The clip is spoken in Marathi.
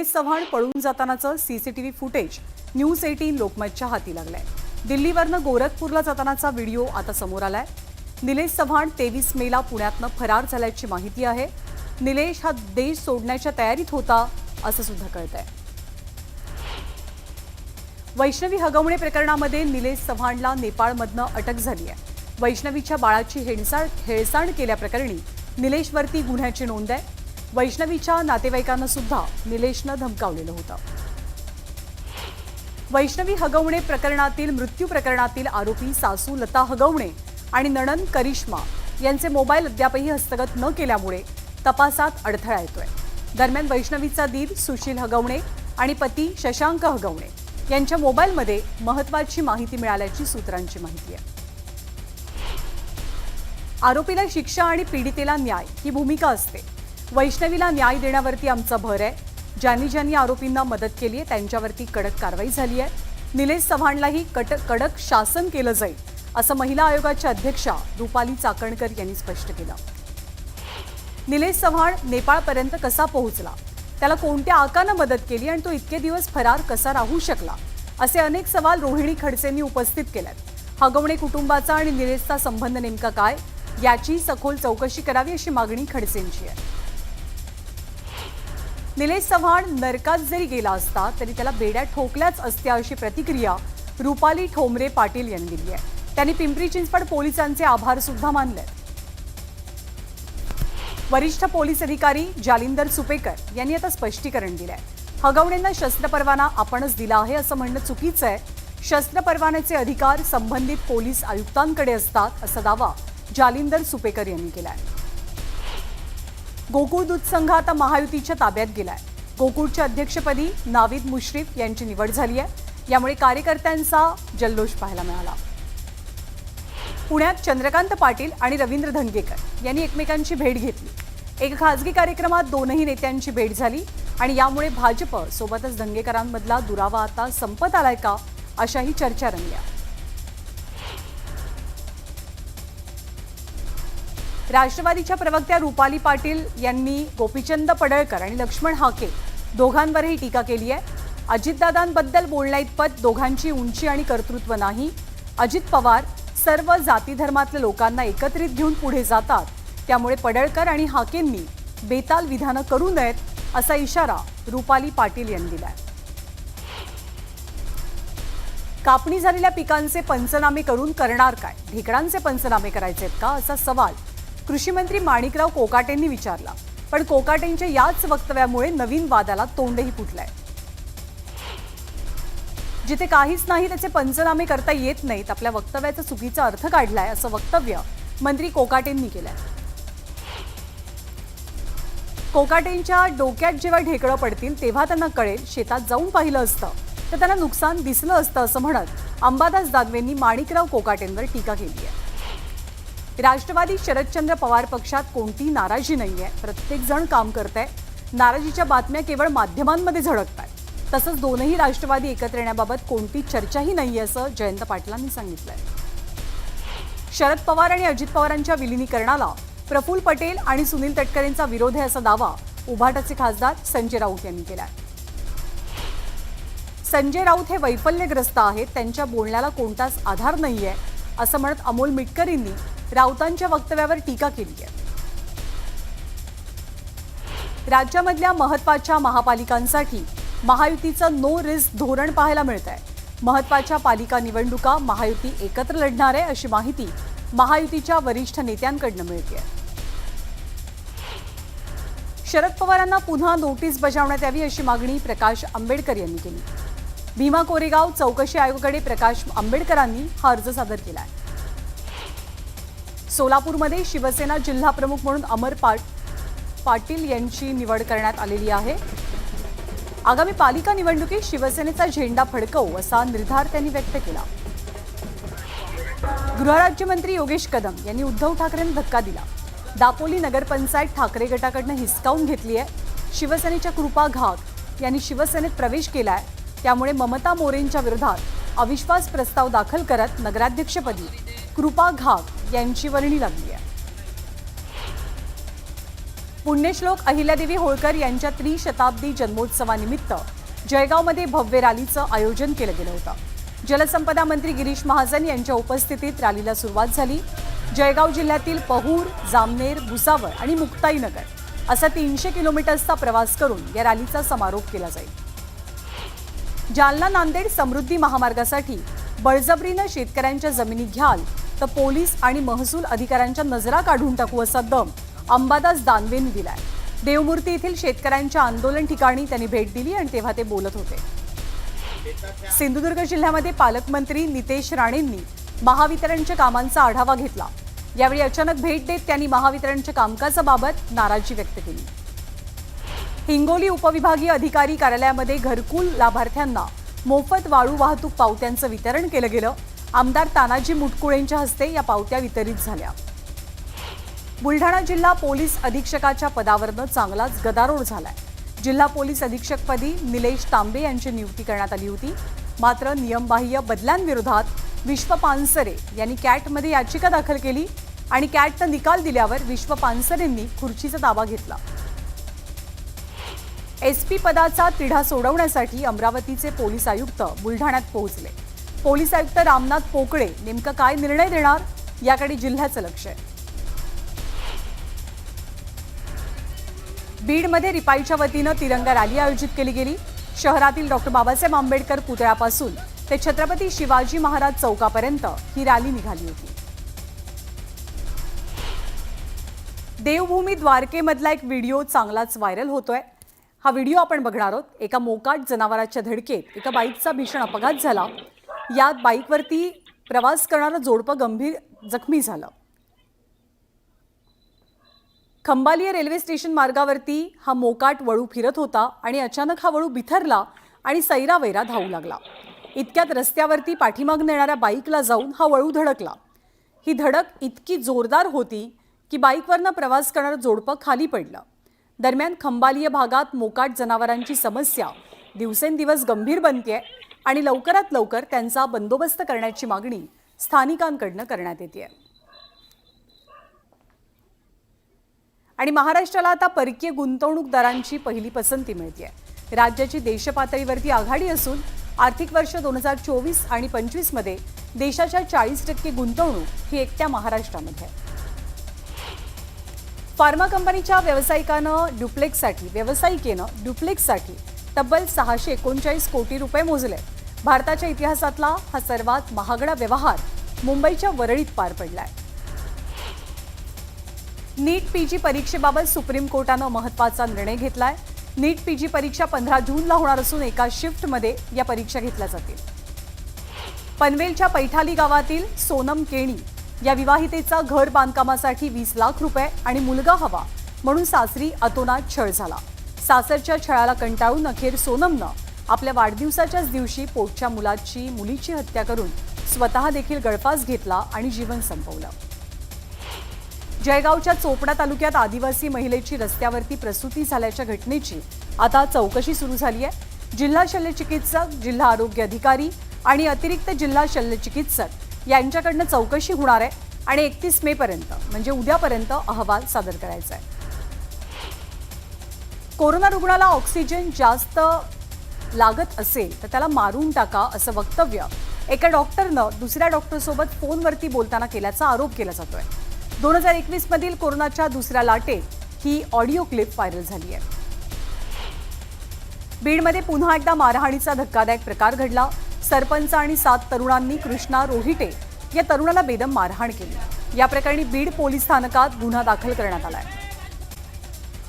निलेश चव्हाण पळून जातानाचं सीसीटीव्ही फुटेज न्यूज 18 लोकमतच्या हाती लागलंय। दिल्लीवरनं गोरखपूरला जातानाचा व्हिडिओ आता समोर आलाय। निलेश चव्हाण 23 मेला पुण्यातनं फरार झाल्याची माहिती आहे। निलेश हा देश सोडण्याच्या तयारीत होता असं सुद्धा कळतंय। वैष्णवी हगवणे प्रकरणामध्ये निलेश चव्हाणला नेपाळमधनं अटक झाली आहे। वैष्णवीच्या बाळाची हेळसांड केल्याप्रकरणी निलेशवरती गुन्ह्याची नोंद आहे। वैष्णवीच्या नातेवाईकांना सुद्धा निलेशनं धमकावलेलं होतं। वैष्णवी हगवणे प्रकरणातील मृत्यू प्रकरणातील आरोपी सासू लता हगवणे आणि नणंद करिश्मा यांचे मोबाईल अद्यापही हस्तगत न केल्यामुळे तपासात अडथळा येतोय। दरम्यान वैष्णवीचा दीर सुशील हगवणे आणि पती शशांक हगवणे यांच्या मोबाईलमध्ये महत्त्वाची माहिती मिळाल्याची सूत्रांची माहिती आहे। आरोपीला शिक्षा आणि पीडितेला न्याय ही भूमिका असते। वैष्णवीला न्याय देण्यावरती आमचा भर आहे। ज्यांनी आरोपींना मदत केली आहे त्यांच्यावरती कडक कारवाई झाली आहे। निलेश चव्हाणलाही कडक शासन केलं जाईल असं महिला आयोगाच्या अध्यक्षा रुपाली चाकणकर यांनी स्पष्ट केलं। निलेश चव्हाण नेपाळपर्यंत कसा पोहोचला, त्याला कोणत्या आकानं मदत केली आणि तो इतके दिवस फरार कसा राहू शकला, असे अनेक सवाल रोहिणी खडसेंनी उपस्थित केलेत। हगवणे कुटुंबाचा आणि निलेशचा संबंध नेमका काय याची सखोल चौकशी करावी अशी मागणी खडसेंची आहे। निलेश चव्हाण नरकात जरी गेला असता तरी त्याला बेड्या ठोकल्याच असत्या अशी प्रतिक्रिया रुपाली ठोंबरे पाटील यांनी दिली आहे। त्यांनी पिंपरी चिंचवड पोलिसांचे आभार सुद्धा मानले। वरिष्ठ पोलीस अधिकारी जालिंदर सुपेकर यांनी आता स्पष्टीकरण दिलंय। हगवणेंना शस्त्र परवाना आपणच दिला आहे असं म्हणणं चुकीचं आहे। शस्त्र परवान्याचे अधिकार संबंधित पोलीस आयुक्तांकडे असतात असा दावा जालिंदर सुपेकर यांनी केलाय। गोकुळ दूध संघ आता महायुतीच्या ताब्यात गेलाय। गोकुळच्या अध्यक्षपदी नावीद मुश्रीफ यांची निवड झाली आहे। यामुळे कार्यकर्त्यांचा जल्लोष पाहायला मिळाला। पुण्यात चंद्रकांत पाटील आणि रवींद्र धंगेकर यांनी एकमेकांची भेट घेतली। एका खासगी कार्यक्रमात दोनही नेत्यांची भेट झाली आणि यामुळे भाजप सोबतच धंगेकरांमधला दुरावा आता संपत आलाय का अशाही चर्चा रंगल्या। राष्ट्रवादीच्या प्रवक्त्या रुपाली पाटील यांनी गोपीचंद पडळकर आणि लक्ष्मण हाके दोघांवरही टीका केली आहे। अजितदादांबद्दल बोलण्याइतपत दोघांची उंची आणि कर्तृत्व नाही। अजित पवार सर्व जाती धर्मातल्या लोकांना एकत्रित घेऊन पुढे जातात, त्यामुळे पडळकर आणि हाकेंनी बेताल विधानं करू नयेत असा इशारा रुपाली पाटील यांनी दिलाय। कापणी झालेल्या पिकांचे पंचनामे करून करणार काय, ढेकळांचे पंचनामे करायचेत का असा सवाल कृषी मंत्री माणिकराव कोकाटेंनी विचारला। पण कोकाटेंच्या याच वक्तव्यामुळे नवीन वादाला तोंडही फुटलंय। जिथे काहीच नाही त्याचे पंचनामे करता येत नाहीत, आपल्या वक्तव्याचा चुकीचा अर्थ काढलाय असं वक्तव्य मंत्री कोकाटेंनी केलंय। कोकाटेंच्या डोक्यात जेव्हा ढेकळं पडतील तेव्हा त्यांना कळेल, शेतात जाऊन पाहिलं असतं तर त्यांना नुकसान दिसलं असतं असं म्हणत अंबादास दानवेंनी माणिकराव कोकाटेंवर टीका केली आहे। राष्ट्रवादी शरदचंद्र पवार पक्षात कोणती नाराजी नाहीये, प्रत्येक जण काम करतंय। नाराजीच्या बातम्या केवळ माध्यमांमध्ये झळकतात। तसंच दोनही राष्ट्रवादी एकत्र येण्याबाबत कोणती चर्चाही नाहीये असं जयंत पाटलांनी सांगितलंय। शरद पवार आणि अजित पवारांच्या विलिनीकरणाला प्रफुल्ल पटेल आणि सुनील तटकरेंचा विरोध आहे असा दावा उभाटाचे खासदार संजय राऊत यांनी केलाय। संजय राऊत हे वैफल्यग्रस्त आहेत, त्यांच्या बोलण्याला कोणताच आधार नाहीये असं म्हणत अमोल मिटकर यांनी राऊतांच्या वक्तव्यावर टीका केली आहे। राज्यामधल्या महत्त्वाच्या महापालिकांसाठी महायुतीचं नो रिस्क धोरण पाहायला मिळतंय। महत्त्वाच्या पालिका निवडणुका महायुती एकत्र लढणार आहे अशी माहिती महायुतीच्या वरिष्ठ नेत्यांकडून मिळते। शरद पवारांना पुन्हा नोटीस बजावण्यात यावी अशी मागणी प्रकाश आंबेडकर यांनी केली। भीमा कोरेगाव चौकशी आयोगाकडे प्रकाश आंबेडकरांनी हा अर्ज सादर केलाय। सोलापूरमध्ये शिवसेना जिल्हा प्रमुख म्हणून अमर पाटील यांची निवड करण्यात आलेली आहे। आगामी पालिका निवडणुकीत शिवसेनेचा झेंडा फडकवू असा निर्धार त्यांनी व्यक्त केला। गृहराज्यमंत्री योगेश कदम यांनी उद्धव ठाकरेंना धक्का दिला। दापोली नगरपंचायत ठाकरे गटाकडून हिसकावून घेतली आहे। शिवसेनेच्या कृपा घाग यांनी शिवसेनेत प्रवेश केलाय, त्यामुळे ममता मोरेंच्या विरोधात अविश्वास प्रस्ताव दाखल करत नगराध्यक्षपदी कृपा घाग यांची वर्णी लागली आहे। पुण्यश्लोक अहिल्यादेवी होळकर यांच्या त्रिशताब्दी जन्मोत्सवानिमित्त जळगावमध्ये भव्य रॅलीचं आयोजन केलं गेलं होतं। जलसंपदा मंत्री गिरीश महाजन यांच्या उपस्थितीत रॅलीला सुरुवात झाली। जळगाव जिल्ह्यातील पहूर, जामनेर, भुसावळ आणि मुक्ताईनगर असा 300 किलोमीटर्सचा प्रवास करून या रॅलीचा समारोप केला जाईल। जालना नांदेड समृद्धी महामार्गासाठी बळजबरीनं शेतकऱ्यांच्या जमिनी घ्याल तर पोलीस आणि महसूल अधिकाऱ्यांच्या नजरा काढून टाकू असा दम अंबादास दानवेंनी दिलाय। देवमूर्ती येथील शेतकऱ्यांच्या आंदोलन ठिकाणी त्यांनी भेट दिली आणि तेव्हा ते बोलत होते। सिंधुदुर्ग जिल्ह्यामध्ये पालकमंत्री नितेश राणेंनी महावितरणच्या कामांचा आढावा घेतला। यावेळी अचानक भेट देत त्यांनी महावितरणच्या कामकाजाबाबत नाराजी व्यक्त केली। हिंगोली उपविभागीय अधिकारी कार्यालयामध्ये घरकुल लाभार्थ्यांना मोफत वाळू वाहतूक पावत्यांचं वितरण केलं गेलं। आमदार तानाजी मुटकुळेंच्या हस्ते या पावत्या वितरित झाल्या। बुलढाणा जिल्हा पोलीस अधीक्षकाच्या पदावरनं चांगलाच गदारोळ झालाय। जिल्हा पोलीस अधीक्षकपदी निलेश तांबे यांची नियुक्ती करण्यात आली होती। मात्र नियमबाह्य बदल्यांविरोधात विश्व पानसरे यांनी कॅटमध्ये याचिका दाखल केली आणि कॅटनं निकाल दिल्यावर विश्व पानसरेंनी खुर्चीचा ताबा घेतला। एसपी पदाचा तिढा सोडवण्यासाठी अमरावतीचे पोलीस आयुक्त बुलढाण्यात पोहोचले। पोलीस आयुक्त रामनाथ पोकळे नेमका काय निर्णय देणार याकडे जिल्ह्याचं लक्ष आहे। बीडमध्ये रिपाईच्या वतीनं तिरंगा रॅली आयोजित केली गेली। शहरातील डॉक्टर बाबासाहेब आंबेडकर पुतळ्यापासून ते छत्रपती शिवाजी महाराज चौकापर्यंत ही रॅली निघाली होती। देवभूमी द्वारकेमधला एक व्हिडिओ चांगलाच व्हायरल होतोय। हा व्हिडिओ आपण बघणार आहोत। एका मोकाट जनावराच्या धडकेत एका बाईकचा भीषण अपघात झाला। यात बाईकवरती प्रवास करणारं जोडपं गंभीर जखमी झालं। खंबालिया रेल्वे स्टेशन मार्गावरती हा मोकाट वळू फिरत होता आणि अचानक हा वळू बिथरला आणि सैरावैरा धावू लागला। इतक्यात रस्त्यावरती पाठीमागून येणाऱ्या बाईकला जाऊन हा वळू धडकला। ही धडक इतकी जोरदार होती की बाईकवरनं प्रवास करणारं जोडपं खाली पडलं। दरम्यान खंबालिया भागात मोकाट जनावरांची समस्या दिवसेंदिवस गंभीर बनतेय आणि लवकरात लवकर त्यांचा बंदोबस्त करण्याची मागणी स्थानिकांकडून करण्यात येते। आणि महाराष्ट्राला आता परकीय गुंतवणूकदारांची पहिली पसंती मिळते। राज्याची देशपातळीवरती आघाडी असून आर्थिक वर्ष 2024 आणि 25 मध्ये देशाच्या 40% गुंतवणूक ही एकट्या महाराष्ट्रामध्ये आहे। फार्मा कंपनीच्या व्यावसायिकेनं ड्युप्लेक्ससाठी तब्बल 639 कोटी रुपये मोजले। भारताच्या इतिहासातला हा सर्वात महागडा व्यवहार मुंबईच्या वरळीत पार पडलाय। नीट पीजी परीक्षेबाबत सुप्रीम कोर्टानं महत्त्वाचा निर्णय घेतलाय। नीट पीजी परीक्षा 15 जूनला होणार असून एका शिफ्टमध्ये या परीक्षा घेतल्या जातील। पनवेलच्या पैठाली गावातील सोनम केणी या विवाहितेचा घर बांधकामासाठी 20 लाख रुपये आणि मुलगा हवा म्हणून सासरी अतोनात छळ झाला। सासरच्या छळाला कंटाळून अखेर सोनमनं आपल्या वाढदिवसाच्याच दिवशी पोटच्या मुलीची हत्या करून स्वतः देखील गळफास घेतला आणि जीवन संपवलं। जळगावच्या चोपडा तालुक्यात आदिवासी महिलेची रस्त्यावरती प्रसूती झाल्याच्या घटनेची आता चौकशी सुरू झाली आहे। जिल्हा शल्यचिकित्सक, जिल्हा आरोग्य अधिकारी आणि अतिरिक्त जिल्हा शल्यचिकित्सक यांच्याकडनं चौकशी होणार आहे आणि 31 मे पर्यंत म्हणजे उद्यापर्यंत अहवाल सादर करायचा आहे। कोरोना रुग्णाला ऑक्सिजन जास्त लागत असेल तर त्याला मारून टाका असं वक्तव्य एका डॉक्टरनं दुसऱ्या डॉक्टरसोबत फोनवरती बोलताना केल्याचा आरोप केला जातोय। 2021 मधील कोरोनाच्या दुसऱ्या लाटेत ही ऑडिओ क्लिप व्हायरल झाली आहे। बीडमध्ये पुन्हा एकदा मारहाणीचा धक्कादायक प्रकार घडला। सरपंच आणि 7 तरुणांनी कृष्णा रोहिटे या तरुणाला बेदम मारहाण केली। या प्रकरणी बीड पोलीस स्थानकात गुन्हा दाखल करण्यात आलाय।